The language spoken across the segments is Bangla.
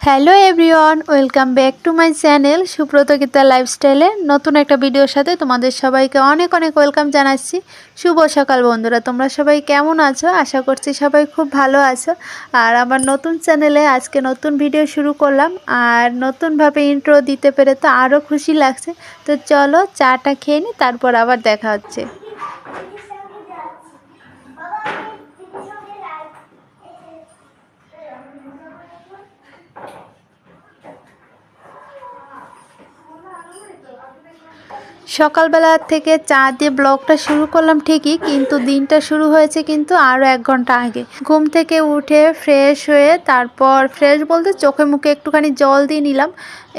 Hello everyone, welcome back to my channel Subrata Gita লাইফস্টাইলে নতুন একটা ভিডিওর সাথে তোমাদের সবাইকে অনেক অনেক ওয়েলকাম জানাচ্ছি। শুভ সকাল বন্ধুরা, তোমরা সবাই কেমন আছো? আশা করছি সবাই খুব ভালো আছো। আর আমার নতুন চ্যানেলে আজকে নতুন ভিডিও শুরু করলাম, আর নতুনভাবে ইন্ট্রো দিতে পেরে তো আরও খুশি লাগছে। তো চলো চাটা খেয়ে নিই, তারপর আবার দেখা হচ্ছে। সকালবেলা থেকে চা দিয়ে ব্লগটা শুরু করলাম ঠিকই, কিন্তু দিনটা শুরু হয়েছে কিন্তু আরও 1 ঘন্টা আগে। ঘুম থেকে উঠে ফ্রেশ হয়ে তারপর ফ্রেশ বলতে চোখে মুখে একটুখানি জল দিয়ে নিলাম।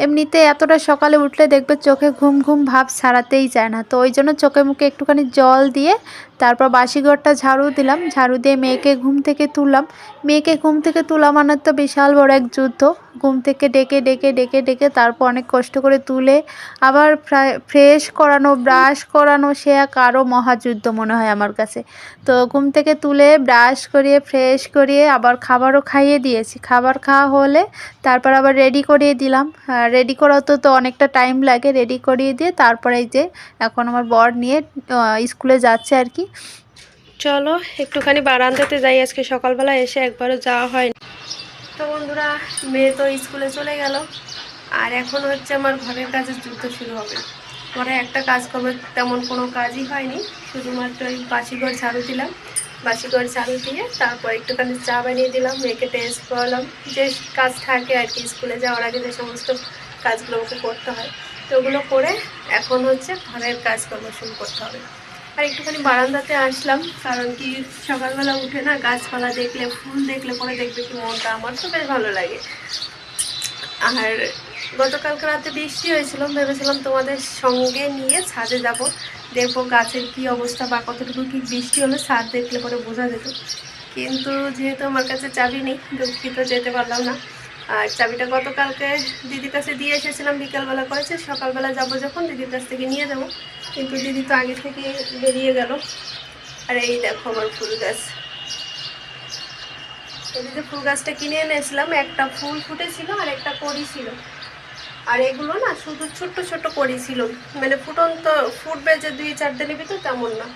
এমনিতে এতটা সকালে উঠলে দেখবে চোখে ঘুম ঘুম ভাব সারাতেই যায় না, তো ওই জন্য চোখে মুখে একটুখানি জল দিয়ে তারপর বাসি ঘরটা ঝাড়ু দিলাম। ঝাড়ু দিয়ে মেয়েকে ঘুম থেকে তুললাম। মেয়েকে ঘুম থেকে তোলা মানে তো বিশাল বড় এক যুদ্ধ। ঘুম থেকে ডেকে ডেকে ডেকে ডেকে তারপর অনেক কষ্ট করে তুলে আবার ফ্রেশ করানো, ব্রাশ করানো, সে এক আরও মহাযুদ্ধ মনে হয় আমার কাছে। তো ঘুম থেকে তুলে ব্রাশ করিয়ে ফ্রেশ করিয়ে আবার খাবারও খাইয়ে দিয়েছি। খাবার খাওয়া হলে তারপর আবার রেডি করিয়ে দিলাম। রেডি করাতে তো অনেকটা টাইম লাগে। রেডি করিয়ে দিয়ে তারপরে এই যে এখন আমার বর নিয়ে স্কুলে যাচ্ছে আর কি। চলো একটুখানি বারান্দাতে যাই, আজকে সকালবেলা এসে একবারও যাওয়া হয়নি। তো বন্ধুরা, মেয়ে তো স্কুলে চলে গেল, আর এখন হচ্ছে আমার ঘরের কাজের যুদ্ধ শুরু হবে। ঘরে একটা কাজ করবে তেমন কোনো কাজই হয়নি, শুধুমাত্র ওই বাসিঘর ঝাড়ু দিলাম। বাসিঘর ঝাড়ু দিয়ে তারপর একটুখানি চা বানিয়ে দিলাম, মেয়েকে টেস্ট করালাম। যে কাজ থাকে আর কি, স্কুলে যাওয়ার আগে যে সমস্ত কাজগুলো ওকে করতে হয়, তো ওগুলো করে এখন হচ্ছে ঘরের কাজকর্ম শুরু করতে হবে। আর একটুখানি বারান্দাতে আসলাম, কারণ কি সকালবেলা উঠে না গাছপালা দেখলে, ফুল দেখলে পরে দেখবে কি মনটা আমার তো বেশ ভালো লাগে। আর গতকালকে রাতে বৃষ্টি হয়েছিল, ভেবেছিলাম তোমাদের সঙ্গে নিয়ে ছাদে যাব, দেখবো গাছের কি অবস্থা বা কতটুকু কি বৃষ্টি হলে ছাদ দেখলে পরে বোঝা যেত। কিন্তু যেহেতু আমার কাছে চাবি নেই, দুঃখিত যেতে পারলাম না। আর চাবিটা গতকালকে দিদির কাছে দিয়ে এসেছিলাম, বিকালবেলা করেছে, সকালবেলা যাব যখন দিদির কাছ থেকে নিয়ে যাব, কিন্তু দিদি তো আগে থেকে বেরিয়ে গেল। আর এই দেখো আমার ফুল গাছ, এদিকে ফুল গাছটা কিনে এনেছিলাম, একটা ফুল ফুটেছিল আর একটা কড়ি ছিল। আর এগুলো না শুধু ছোট্ট ছোট্ট কড়ি ছিল, মানে ফুটন্ত ফুটবে যে 2-4 দিনের ভিতর তেমন না।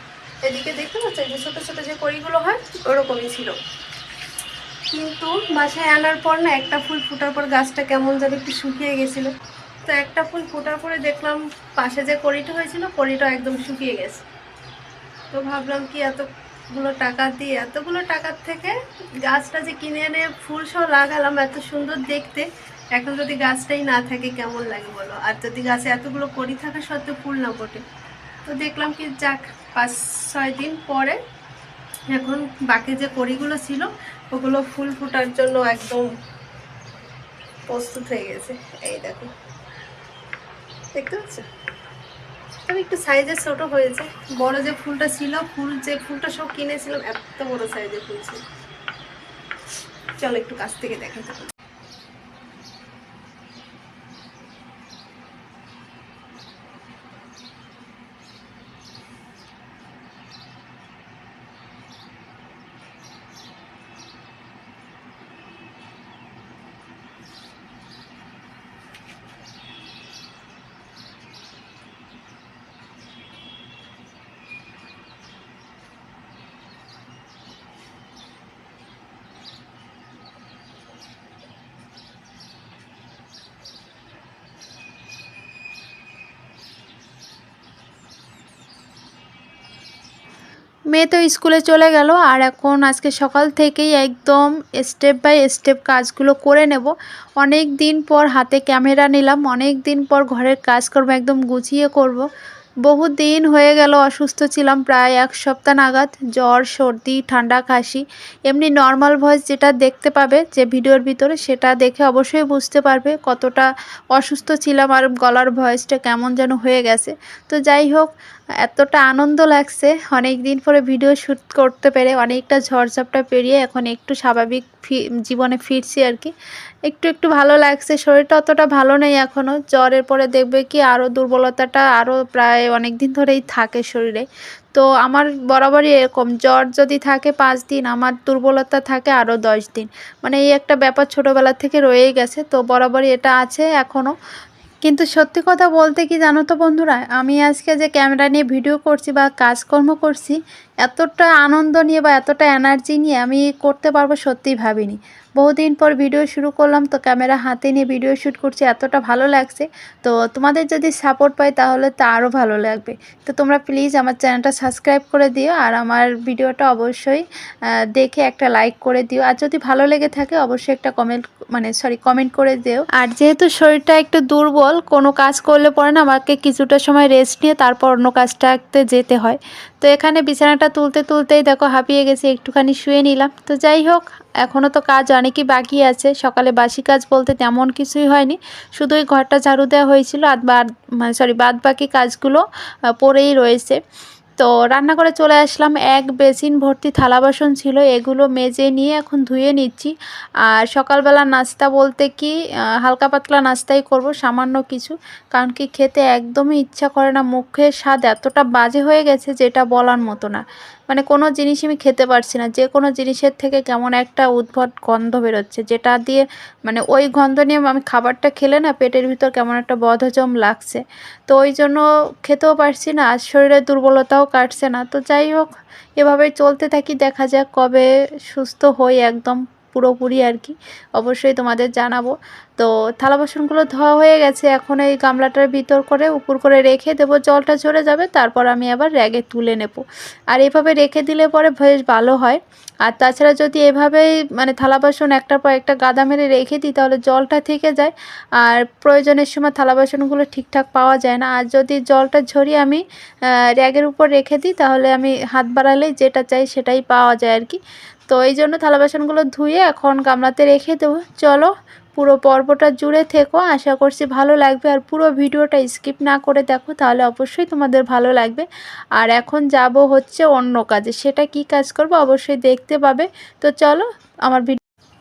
এদিকে দেখতে পাচ্ছ যে ছোটো ছোটো যে কড়িগুলো হয় ওরকমই ছিল। কিন্তু বাসায় আনার পর না একটা ফুল ফুটার পর গাছটা কেমন যেন একটু শুকিয়ে গেছিলো। তো একটা ফুল ফোটার পরে দেখলাম পাশে যে কড়িটা হয়েছিল কড়িটা একদম শুকিয়ে গেছে। তো ভাবলাম কি এতগুলো টাকা দিয়ে, এতগুলো টাকার থেকে গাছটা যে কিনে এনে ফুল সহ লাগালাম এত সুন্দর দেখতে, এখন যদি গাছটাই না থাকে কেমন লাগে বলো। আর যদি গাছে এতগুলো কড়ি থাকা সত্ত্বেও ফুল না ফোটে, তো দেখলাম কি যাক 5-6 দিন পরে এখন বাকি যে কড়িগুলো ছিল ওগুলো ফুল ফোটার জন্য একদম প্রস্তুত হয়ে গেছে। এই দেখো, দেখতে পাচ্ছ? তবে একটু সাইজে ছোট হয়েছে। বড় যে ফুলটা ছিল, যে ফুলটা সব কিনেছিলাম এত বড় সাইজের ফুল ছিল। চলো একটু কাছ থেকে দেখাতে পারি। মেয়ে তো স্কুলে চলে গেল, আর এখন আজকে সকাল থেকেই একদম স্টেপ বাই স্টেপ কাজগুলো করে নেব। অনেক দিন পর হাতে ক্যামেরা নিলাম, অনেক দিন পর ঘরের কাজ করব, একদম গুছিয়ে করব। বহু দিন হয়ে গেল অসুস্থ ছিলাম, প্রায় 1 সপ্তাহ নাগাদ। জ্বর, সর্দি, ঠান্ডা, কাশি, এমনি নর্মাল ভয়েস যেটা দেখতে পাবে যে ভিডিওর ভিতরে, সেটা দেখে অবশ্যই বুঝতে পারবে কতটা অসুস্থ ছিলাম আর গলার ভয়েসটা কেমন যেন হয়ে গেছে। তো যাই হোক, এতটা আনন্দ লাগছে অনেক দিন পরে ভিডিও শ্যুট করতে পেরে, অনেকটা ঝড়ঝাপটা পেরিয়ে এখন একটু স্বাভাবিক জীবনে ফিরছি আর কি। একটু একটু ভালো লাগছে, শরীরটা অতটা ভালো নেই এখনও। জ্বরের পরে দেখবে কি আরও দুর্বলতাটা আরও প্রায় অনেক দিন ধরেই থাকে শরীরে। তো আমার বরাবরই এরকম, জ্বর যদি থাকে 5 দিন, আমার দুর্বলতা থাকে আরও 10 দিন। মানে এই একটা ব্যাপার ছোটোবেলা থেকে রয়েই গেছে, তো বরাবরই এটা আছে এখনও। কিন্তু সত্যি কথা বলতে কি জানো তো বন্ধুরা, আমি আজকে যে ক্যামেরা নিয়ে ভিডিও করছি বা কাজকর্ম করছি, এতটা আনন্দ নিয়ে বা এতটা এনার্জি নিয়ে আমি করতে পারবো সত্যিই ভাবিনি। বহুদিন পর ভিডিও শুরু করলাম, তো ক্যামেরা হাতে নিয়ে ভিডিও শ্যুট করছি, এতটা ভালো লাগছে। তো তোমাদের যদি সাপোর্ট পাই তাহলে তো আরও ভালো লাগবে। তো তোমরা প্লিজ আমার চ্যানেলটা সাবস্ক্রাইব করে দিও, আর আমার ভিডিওটা অবশ্যই দেখে একটা লাইক করে দিও। আর যদি ভালো লেগে থাকে অবশ্যই একটা কমেন্ট করে দিও। আর যেহেতু শরীরটা একটু দুর্বল, কোনো কাজ করলে পরে না আমাকে কিছুটা সময় রেস্ট নিয়ে তারপর অন্য কাজটাতে যেতে হয়। তো এখানে বিছানাটা তুলতে তুলতেই দেখো হাঁপিয়ে গেছি, একটুখানি শুয়ে নিলাম। তো যাই হোক, এখনও তো কাজ অনেকই বাকি আছে। সকালে বাসি কাজ বলতে তেমন কিছুই হয়নি, শুধু ওই ঘরটা ঝাড়ু দেওয়া হয়েছিল, আর বাদ বাকি কাজগুলো পড়েই রয়েছে। তো রান্না করে চলে আসলাম, এক বেসিন ভর্তি থালা বাসন ছিল, এগুলো মেজে নিয়ে এখন ধুয়ে নিচ্ছি। আর সকালবেলা নাস্তা বলতে কি হালকা পাতলা নাস্তাই করব, সামান্য কিছু। কারণ কি খেতে একদমই ইচ্ছা করে না, মুখের স্বাদ এতটা বাজে হয়ে গেছে যেটা বলার মতো না। মানে কোনো জিনিস আমি খেতে পারছি না, যে কোনো জিনিসের থেকে কেমন একটা উদ্ভট গন্ধ বেরোচ্ছে, যেটা দিয়ে মানে ওই গন্ধ নিয়ে আমি খাবারটা খেলে না পেটের ভিতর কেমন একটা বদহজম লাগছে। তো ওই জন্য খেতেও পারছি না, আর শরীরের দুর্বলতাও কাটছে না। তো যাই হোক, এভাবেই চলতে থাকি, দেখা যাক কবে সুস্থ হই একদম পুরোপুরি আর কি, অবশ্যই তোমাদের জানাবো। তো থালা বাসনগুলো ধোয়া হয়ে গেছে, এখন এই গামলাটার ভিতর করে উপর করে রেখে দেবো, জলটা ঝরে যাবে, তারপর আমি আবার র্যাগে তুলে নেব। আর এভাবে রেখে দিলে পরে বেশ ভালো হয়। আর তাছাড়া যদি এভাবেই মানে থালা বাসন একটার পর একটা গাদা মেরে রেখে দিই তাহলে জলটা থেকে যায়, আর প্রয়োজনের সময় থালা বাসনগুলো ঠিকঠাক পাওয়া যায় না। আর যদি জলটা ঝরিয়ে আমি র্যাগের উপর রেখে দিই তাহলে আমি হাত বাড়ালেই যেটা চাই সেটাই পাওয়া যায় আর কি। তো এই জন্য থালা বাসনগুলো ধুয়ে এখন গামলাতে রেখে দেবো। চলো, পুরো পর্বটা জুড়ে থেকো, আশা করছি ভালো লাগবে। আর পুরো ভিডিওটা স্কিপ না করে দেখো, তাহলে অবশ্যই তোমাদের ভালো লাগবে। আর এখন যাব হচ্ছে অন্য কাজে, সেটা কি কাজ করব অবশ্যই দেখতে পাবে। তো চলো আমার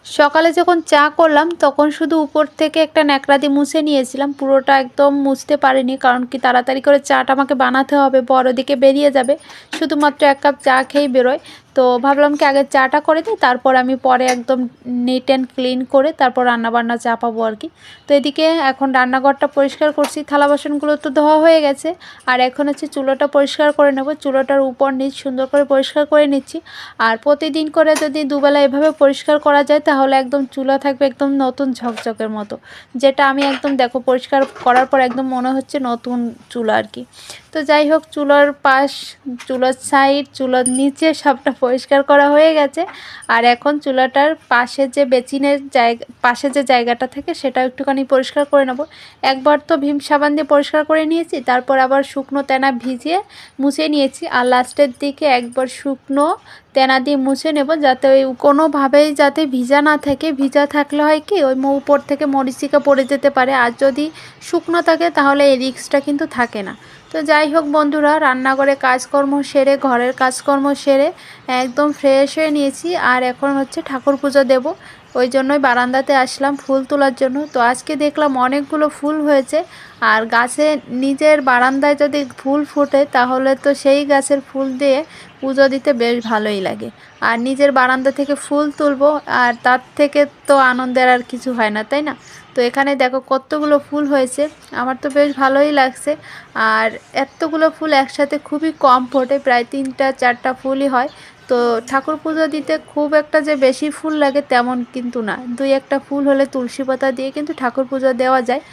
সকালে যখন চা করলাম তখন শুধু উপর থেকে একটা ন্যাকড়া দিয়ে মুছে নিয়েছিলাম, পুরোটা একদম মুছতে পারিনি, কারণ কি তাড়াতাড়ি করে চাটা আমাকে বানাতে হবে, বড় দিকে বেরিয়ে যাবে, শুধুমাত্র 1 কাপ চা খেয়েই বেরোয়। তো ভাবলাম কি আগে চাটা করে দিই, তারপর আমি পরে একদম নিট অ্যান্ড ক্লিন করে তারপর রান্নাবান্না চাপাবো আর কি। তো এদিকে এখন রান্নাঘরটা পরিষ্কার করছি, থালা বাসনগুলো তো ধোয়া হয়ে গেছে। আর এখন হচ্ছে চুলোটা পরিষ্কার করে নেব, চুলোটার উপর নিচ সুন্দর করে পরিষ্কার করে নিচ্ছি। আর প্রতিদিন করে যদি দুবেলা এভাবে পরিষ্কার করা যায় তাহলে একদম চুলা থাকবে একদম নতুন ঝকঝকের মতো, যেটা আমি একদম দেখো পরিষ্কার করার পর একদম মনে হচ্ছে নতুন চুলা আর কি। তো যাই হোক, চুলার পাশ, চুলার সাইড, চুলার নিচে সবটা পরিষ্কার করা হয়ে গেছে। আর এখন চুলাটার পাশে যে বেসিনের পাশে যে জায়গাটা থাকে সেটা একটুখানি পরিষ্কার করে নেব। একবার তো ভীম সাবান দিয়ে পরিষ্কার করে নিয়েছি, তারপর আবার শুকনো তেনা ভিজিয়ে মুছে নিয়েছি, আর লাস্টের দিকে একবার শুকনো তেনা দিয়ে মুছে নেব, যাতে ওই কোনোভাবেই যাতে ভিজা না থাকে। ভিজা থাকলে হয় কি ওই উপর থেকে মরিচিকা পড়ে যেতে পারে, আর যদি শুকনো থাকে তাহলে এই রিস্কটা কিন্তু থাকে না। তো যাই হোক বন্ধুরা, রান্নাঘরে কাজকর্ম সেরে, ঘরের কাজকর্ম সেরে একদম ফ্রেশ হয়ে নিয়েছি। আর এখন হচ্ছে ঠাকুর পুজো দেব, ওই জন্যই বারান্দাতে আসলাম ফুল তোলার জন্য। তো আজকে দেখলাম অনেকগুলো ফুল হয়েছে, আর গাছে নিজের বারান্দায় যদি ফুল ফোটে তাহলে তো সেই গাছের ফুল দিয়ে পুজো দিতে বেশ ভালোই লাগে। আর নিজের বারান্দা থেকে ফুল তুলবো, আর তার থেকে তো আনন্দের আর কিছু হয় না, তাই না? তো এখানে দেখো কতগুলো ফুল হয়েছে, আমার তো বেশ ভালোই লাগছে। আর এতগুলো ফুল একসাথে খুবই কম ফোটে, প্রায় 3-4টা ফুলই হয়। তো ঠাকুর পুজো দিতে খুব একটা যে বেশি ফুল লাগে তেমন কিন্তু না, 2-1টা ফুল হলে তুলসী পাতা দিয়ে কিন্তু ঠাকুর পুজো দেওয়া যায়।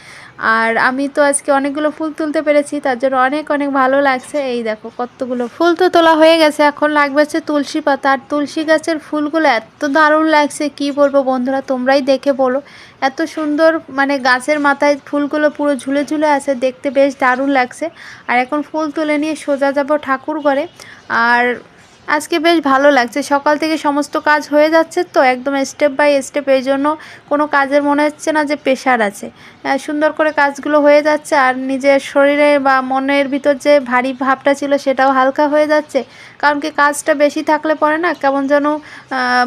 আর আমি তো আজকে অনেকগুলো ফুল তুলতে পেরেছি, তার জন্য অনেক অনেক ভালো লাগছে। এই দেখো কতগুলো ফুল তো তোলা হয়ে গেছে, এখন লাগবে হচ্ছে তুলসী পাতা। আর তুলসী গাছের ফুলগুলো এত দারুণ লাগছে কি বলবো বন্ধুরা, তোমরাই দেখে বলো। এত সুন্দর, মানে গাছের মাথায় ফুলগুলো পুরো ঝুলে ঝুলে আছে, দেখতে বেশ দারুণ লাগছে। আর এখন ফুল তুলে নিয়ে সোজা যাব ঠাকুর ঘরে। আর আজকে বেশ ভালো লাগছে, সকাল থেকে সমস্ত কাজ হয়ে যাচ্ছে তো একদম স্টেপ বাই স্টেপ, এই জন্য কোনো কাজের মনে হচ্ছে না যে প্রেশার আছে। সুন্দর করে কাজগুলো হয়ে যাচ্ছে, আর নিজের শরীরে বা মনের ভিতর যে ভারী ভাবটা ছিল সেটাও হালকা হয়ে যাচ্ছে। কারণ কি কাজটা বেশি থাকলে পরে না কেমন যেন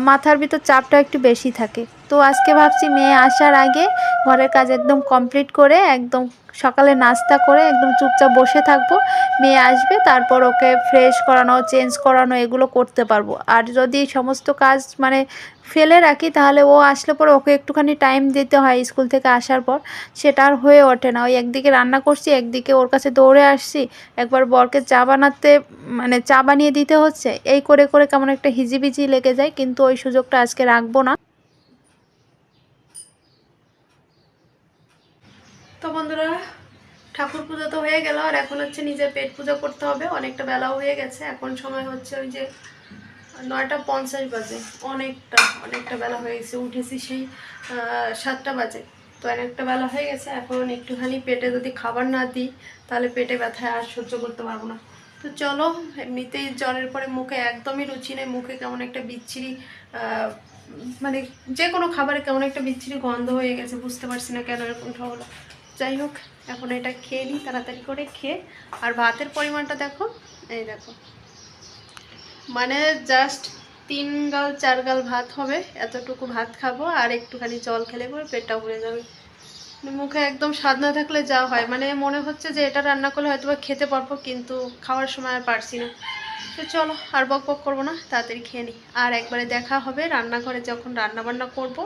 মাথার ভিতর চাপটা একটু বেশি থাকে। তো আজকে ভাবছি মেয়ে আসার আগে ঘরের কাজ একদম কমপ্লিট করে একদম সকালে নাস্তা করে একদম চুপচাপ বসে থাকবো। মেয়ে আসবে, তারপর ওকে ফ্রেশ করানো, চেঞ্জ করানো এগুলো করতে পারবো। আর যদি সমস্ত কাজ মানে ফেলে রাখি, তাহলে ও আসলে পর ওকে একটুখানি টাইম দিতে হয় স্কুল থেকে আসার পর, সেটা আর হয়ে ওঠে না। ওই একদিকে রান্না করছি, একদিকে ওর কাছে দৌড়ে আসছি, একবার বরকে চা বানাতে মানে চা বানিয়ে দিতে হচ্ছে, এই করে করে কেমন একটা হিজিবিজি লেগে যায়। কিন্তু ওই সুযোগটা আজকে রাখবো না। তো বন্ধুরা, ঠাকুর পুজো তো হয়ে গেল, আর এখন হচ্ছে নিজের পেট পুজো করতে হবে। অনেকটা বেলাও হয়ে গেছে, এখন সময় হচ্ছে ওই যে 9:50 বাজে। অনেকটা বেলা হয়ে গেছে, উঠেছি সেই 7টা বাজে। তো অনেকটা বেলা হয়ে গেছে, এখন একটুখানি পেটে যদি খাবার না দিই তাহলে পেটে ব্যথায় আর সহ্য করতে পারবো না। তো চলো, এমনিতেই জ্বরের পরে মুখে একদমই রুচি নেই, মুখে কেমন একটা বিচ্ছিরি মানে যে কোনো খাবারে কেমন একটা বিচ্ছিরি গন্ধ হয়ে গেছে, বুঝতে পারছি না কেন এরকমটা হলো। যাই হোক, এখন এটা খেয়ে নিই তাড়াতাড়ি করে খেয়ে। আর ভাতের পরিমাণটা দেখো, এই দেখো, মানে জাস্ট 3 গাল 4 গাল ভাত হবে, এতটুকু ভাত খাবো। আর একটুখানি জল খেলে পরে পেটটা ভরে যাবে। মুখে একদম স্বাদ না থাকলে যা হয়, মানে মনে হচ্ছে যে এটা রান্না করলে হয়তো বা খেতে পারবো, কিন্তু খাওয়ার সময় আর পারছি না। তো চলো, আর বক বক করবো না, তাড়াতাড়ি খেয়ে নিই। আর একবারে দেখা হবে রান্নাঘরে যখন রান্না বান্না করবো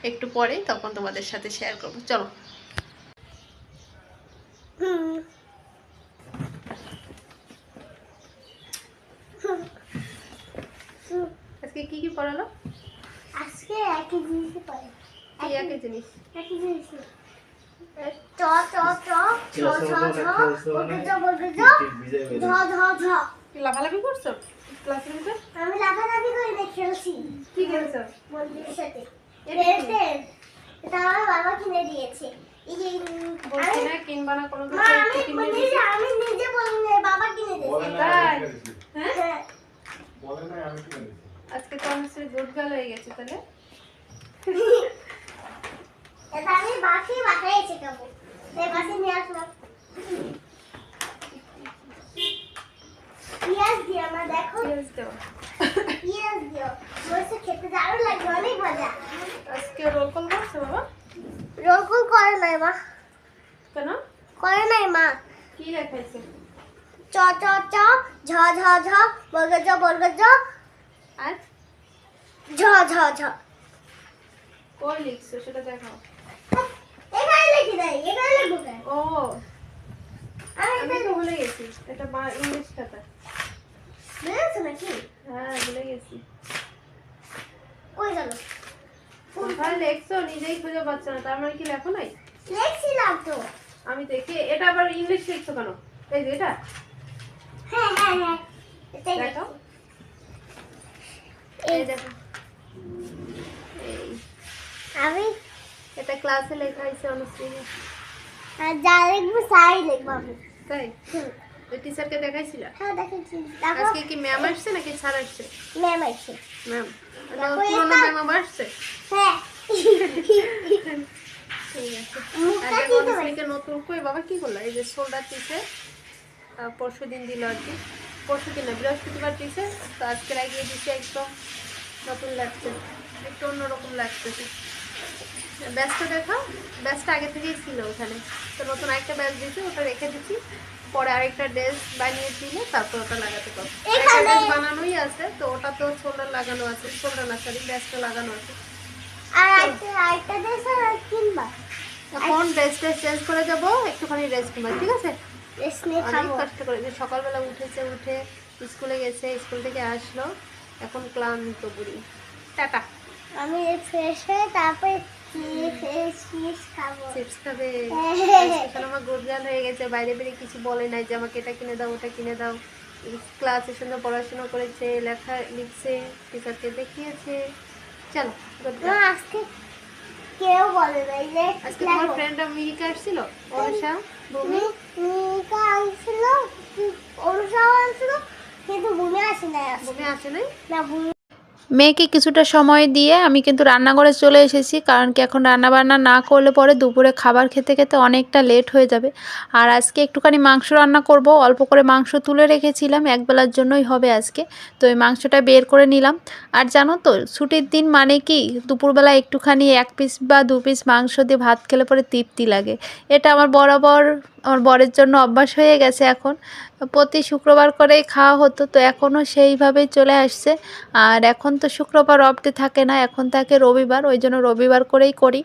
একটু পরেই, তখন তোমাদের সাথে শেয়ার করবো। চলো। আজকে কি কি পড়ালো? আজকে একই জিনিসই পড়ে। কি একই জিনিস? একই জিনিস। চ চ চ ছ ছ ছ বলকে জ বলকে জ ঝ ঝ ঝ। কি লাফালাফি করছো ক্লাসের ভিতরে? আমি লাফালাফি করি না, খেলছি। কি খেলছো? বন্ধুদের সাথে। এটা আমার বাবা কিনে দিয়েছে। এই যে বলছি না কিনবা না কোনো কিছু, আমি বলিনি, আমি নিজে বলিনি, বাবা কিনে দিয়েছে। তাই? হ্যাঁ, বলে না আমি কিনে দিয়েছি। আজকে তো আমার সাথে গুড গার্ল হয়ে গেছে তাহলে। এটা আমি বাসায় এসে খাবো। তাই বাসায় নিয়ে আসলাম। পিঁয়াজ দিয়ে আমার দেখো, পিঁয়াজ দাও। পিঁয়াজ দিও। মরিচটা খেতে দারুণ লাগবে, অনেক মজা। আজকে রোল কল করছো বাবা? রোল করে নাই মা, কেন? করে নাই মা। কি লেখাইছে? চ চ চ ঝ ঝ ঝ বর্গ জ আর ঝ ঝ ঝ। কই লিখছো সেটা দেখাও। এখানে লিখি নাই, এখানে লিখবো কেন? ও, আমি আমি তো ভুলে গেছি, এটা ইংলিশ খাতা। বুঝেছো নাকি? হ্যাঁ, ভুলে গেছি। কই গেল? কোথায় লেখছো নিজেই খুঁজে পাচ্ছ না, তার মানে কি লেখো নাই? লিখছিলাম তো। আমি দেখি, এটা আবার ইংলিশ লিখছো কেন? এই যে এটা হ্যাঁ হ্যাঁ হ্যাঁ, এটাই দেখো, এই এই দেখো, এই আমি এটা ক্লাসে লেখা হয়েছে অনুশ্রী। যা লিখবো তাই লিখবো আমি। তাই? ওই টিচারকে দেখাইছিল? হ্যাঁ দেখেছি, দেখো আজকে কি ম্যাম আসছে নাকি স্যার আসছে? ম্যাম আছে। ম্যাম, দেখো পুরোনো এটা। ম্যাম আবার আসছে? হ্যাঁ। ঠিক আছে। মুখটা আর কি দেখো দেবে? অনুশ্রীকে নতুন করে বাবা কি করলো, এই যে শোল্ডার দিছে, পরশু দিন দিল আর কি, পরশু দিন না বৃহস্পতিবার দিছে, তো আজকে লাগিয়ে দিছে, একদম নতুন লাগছে, একটু অন্যরকম লাগতেছে। ব্যাচটা দেখা, ব্যাচটা আগে থেকেই ছিল ওখানে, তো নতুন একটা ব্যাচ দিয়েছে, ওটা রেখে দিচ্ছি, পরে আরেকটা ড্রেস বানিয়ে দিলে তারপর ওটা লাগাতে পারবো। একটা এখানে- ড্রেস বানানোই আছে, তো ওটা তো শোল্ডার লাগানো আছে, শোল্ডার না সরি ব্যাচটা লাগানো আছে। আর আরেকটা দেশ কিনবা। এখন ড্রেসটা চেঞ্জ করে যাবো, একটুখানি রেস্ট নেবো, ঠিক আছে? রেস্ট নিয়ে অনেক খাবো। কষ্ট করে যে সকালবেলা উঠে স্কুলে গেছে, স্কুল থেকে আসলো, এখন ক্লান্ত বুড়ি। টাটা। আমি ফ্রেশ হয়ে তারপরে ফ্রেশ খাবো। চিপস খাবে? হ্যাঁ। এখন আমার গোলগাল হয়ে গেছে, বাইরে বেরিয়ে কিছু বলে নাই যে আমাকে এটা কিনে দাও ওটা কিনে দাও। ক্লাসের সঙ্গে পড়াশোনা করেছে, লেখা লিখছে, টিচারকে দেখিয়েছে। চলো না, আজকে কেউ বলে নাই যে আজকে তোমার ফ্রেন্ড মিহিকা আসছিল, অনুষা, ভূমি। মিকা আসছিল, অনুষাও আসছিল, কিন্তু ভূমি আসে নাই। ভূমি আসে নাই? না ভূমি মেয়েকে কিছুটা সময় দিয়ে আমি কিন্তু রান্নাঘরে চলে এসেছি, কারণ কি এখন রান্না বান্না না করলে পরে দুপুরে খাবার খেতে খেতে অনেকটা লেট হয়ে যাবে। আর আজকে একটুখানি মাংস রান্না করব, অল্প করে মাংস তুলে রেখেছিলাম, একবেলার জন্যই হবে আজকে। তো এই মাংসটা বের করে নিলাম। আর জানো তো ছুটির দিন মানে কি দুপুরবেলা একটুখানি 1 পিস বা 2 পিস মাংস দিয়ে ভাত খেলে পরে তৃপ্তি লাগে। এটা আমার আমার বরের জন্য অভ্যাস হয়ে গেছে এখন। প্রতি শুক্রবার করেই খাওয়া হতো, তো এখনও সেইভাবেই চলে আসছে। আর এখন তো শুক্রবার অফ ডে থাকে না, এখন থাকে রবিবার, ওই জন্য রবিবার করেই করি।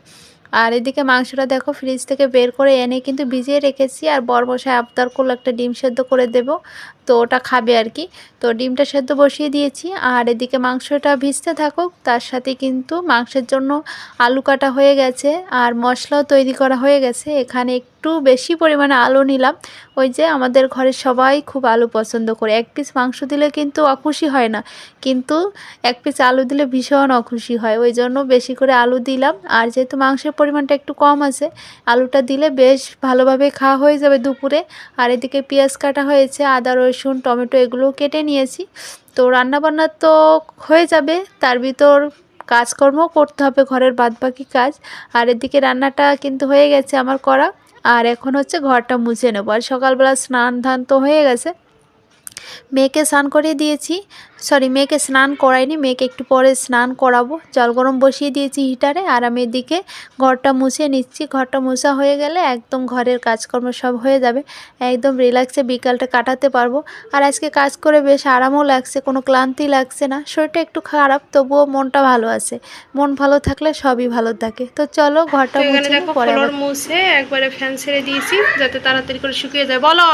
আর এদিকে মাংসটা দেখো ফ্রিজ থেকে বের করে এনে কিন্তু ভিজিয়ে রেখেছি। আর বরমশাই আবদার করলো একটা ডিম সেদ্ধ করে দেব, তো ওটা খাবে আর কি। তো ডিমটা সেদ্ধ বসিয়ে দিয়েছি, আর এদিকে মাংসটা ভিজতে থাকুক, তার সাথে কিন্তু মাংসের জন্য আলু কাটা হয়ে গেছে আর মশলাও তৈরি করা হয়ে গেছে। এখানে একটু বেশি পরিমাণে আলু নিলাম, ওই যে আমাদের ঘরে সবাই খুব আলু পছন্দ করে। 1 পিস মাংস দিলে কিন্তু অখুশি হয় না, কিন্তু 1 পিস আলু দিলে ভীষণ অখুশি হয়, ওই জন্য বেশি করে আলু দিলাম। আর যেহেতু মাংসের পরিমাণটা একটু কম আছে, আলুটা দিলে বেশ ভালোভাবে খাওয়া হয়ে যাবে দুপুরে। আর এদিকে পেঁয়াজ কাটা হয়েছে, আদা রসুন টমেটো এগুলোও কেটে নিয়েছি। তো রান্নাবান্না তো হয়ে যাবে, তার ভিতর কাজকর্ম করতে হবে, ঘরের বাদবাকি কাজ। আর এদিকে রান্নাটা কিন্তু হয়ে গেছে আমার করা। আর এখন হচ্ছে ঘরটা মুছে নেবো। আর সকালবেলা স্নান ধান তো হয়ে গেছে, মেয়েকে স্নান করিয়ে দিয়েছি। মেয়েকে স্নান করাইনি, মেয়েকে একটু পরে স্নান করাবো। জল গরম বসিয়ে দিয়েছি হিটারে, আর আমি এদিকে ঘরটা মুছে নিচ্ছি। ঘরটা মোছা হয়ে গেলে একদম ঘরের কাজকর্ম সব হয়ে যাবে, একদম রিল্যাক্সে বিকালটা কাটাতে পারবো। আর আজকে কাজ করে বেশ আরামও লাগছে, কোনো ক্লান্তি লাগছে না। শরীরটা একটু খারাপ, তবুও মনটা ভালো আছে। মন ভালো থাকলে সবই ভালো থাকে। তো চলো ঘরটা মুছে নিই, পরে আবার মুছে একবারে ফ্যান ছেড়ে দিয়েছি যাতে তাড়াতাড়ি করে শুকিয়ে যায়। বলো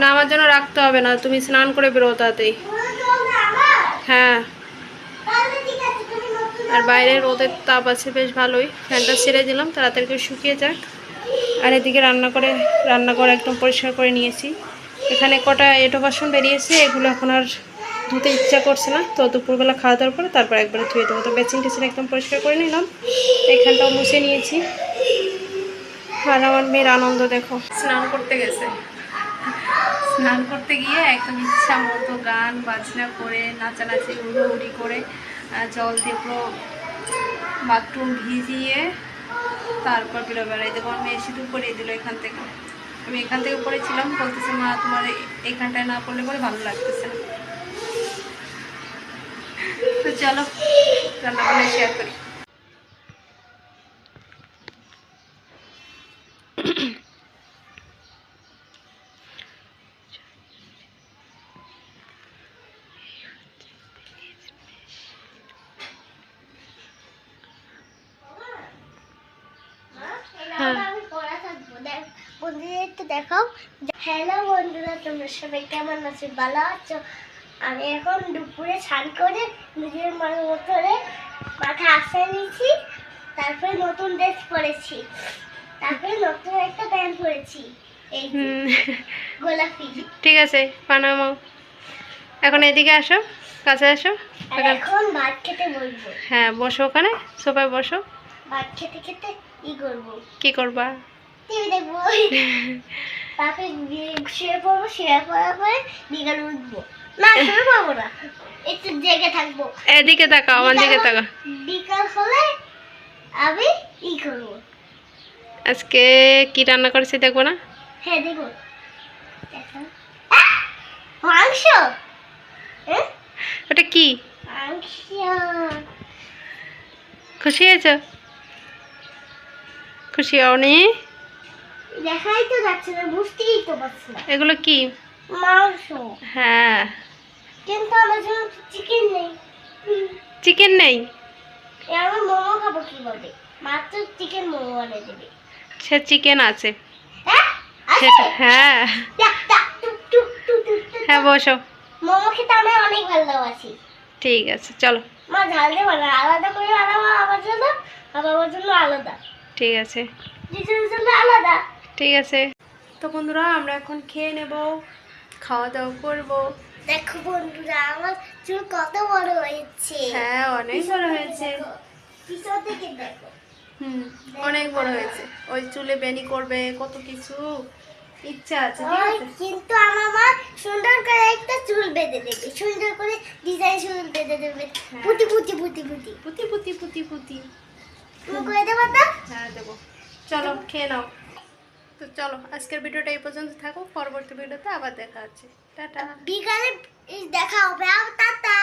না, আমার জন্য রাখতে হবে না, তুমি স্নান করে বেরো তাড়াতাড়ি। হ্যাঁ, আর বাইরে রোদের তাপ আছে বেশ ভালোই, ফ্যানটা ছেড়ে দিলাম তাড়াতাড়ি করে শুকিয়ে যাক। আর এদিকে রান্নাঘর একদম পরিষ্কার করে নিয়েছি। এখানে কটা এঁটো বাসন বেরিয়েছে, এগুলো এখন আর ধুতে ইচ্ছা করছে না, তো দুপুরবেলা খাওয়া দাওয়ার পরে তারপর একবারে ধুয়ে দেবো। তো বেসিন টেসিন একদম পরিষ্কার করে নিলাম, এখানটাও মুছে নিয়েছি। আর আমার মেয়ের আনন্দ দেখো, স্নান করতে গেছে। স্নান করতে গিয়ে একদম ইচ্ছা মতো গান বাজনা করে নাচানাচি উড়ি করে জল দিয়ে পুরো বাথরুম ভিজিয়ে তারপর বেরোবেড়াই দেবো। আমি সিঁদুর পরিয়ে দিল এখান থেকে। আমি এখান থেকে পড়েছিলাম, বলতেছে মা তোমার এখানটায় না পড়লে পরে ভালো লাগতেছে না। তো চলো রান্নাবান্না শেয়ার করি। দেখাও। হ্যালো বন্ধুরা, তোমরা সবাই কেমন আছো? ভালো আছো? আমি এখন দুপুরে স্নান করে নিজের মনে মাথা আসে নিয়েছি, তারপরে নতুন ড্রেস পরেছি, তারপরে নতুন একটা প্যান্ট পরেছি, এই গোলাপি। ঠিক আছে, বানাও। এখন এদিকে আসো, কাছে আসো। এখন ভাত খেতে বলবো। হ্যাঁ, বসো, ওখানে সোফায় বসো। ভাত খেতে খেতে কি করবো? কি করবা? টিভি দেখবো। তারপরে শুয়ে পড়বো, শুয়ে পড়ার পরে বিকালে উঠবো। না, শুয়ে পড়বো না, একটু জেগে থাকবো। এদিকে তাকাও, আমার দিকে তাকাও। বিকাল হলে আমি ই করবো। আজকে কি রান্না করেছি দেখবো না? হ্যাঁ দেখবো। মাংস। ওটা কি? মাংস। খুশি হয়েছ? খুশি হওনি? দেখাই তো যাচ্ছে না, বুঝতেই তো পারছি না। এগুলো কি? মাংস। হ্যাঁ, কিন্তু আমার জন্য চিকেন নেই। চিকেন নেই? আমি মোমো খাবো কিভাবে? মাত্র চিকেন মোমো বানিয়ে দেবে। সে চিকেন আছে। হ্যাঁ সেটা হ্যাঁ। হ্যাঁ, বসো। মোমো খেতে আমি অনেক ভালোবাসি। ঠিক আছে, চলো। মা ঝাল দেবো না, আলাদা করে বানাবো আমার জন্য, আমার জন্য আলাদা, ঠিক আছে, জিজুর জন্য আলাদা। ঠিক আছে। তো বন্ধুরা, আমরা এখন খেয়ে নেব, খাওয়া দাওয়া করবো। দেখো বন্ধুরা, আমার চুল কত বড় হয়েছে। হ্যাঁ, অনেক বড় হয়েছে। পিছন থেকে দেখো। অনেক বড় হয়েছে। ওই চুলে বেনি করবে, কত কিছু। ইচ্ছা আছে, ঠিক ওই, আছে? কিন্তু আমার মা সুন্দর করে একটা চুল বেঁধে দেবে, সুন্দর করে ডিজাইন চুল বেঁধে দেবে, পুতি পুতি পুতি পুতি পুতি পুতি পুতি পুতি। তুমি করে দেবো তো? হ্যাঁ দেবো। চলো খেয়ে নাও। তো চলো আজকের ভিডিওটা এই পর্যন্ত থাকুক, পরবর্তী ভিডিওতে আবার দেখা হচ্ছে। টাটা। বিকালে দেখা হবে, টাটা।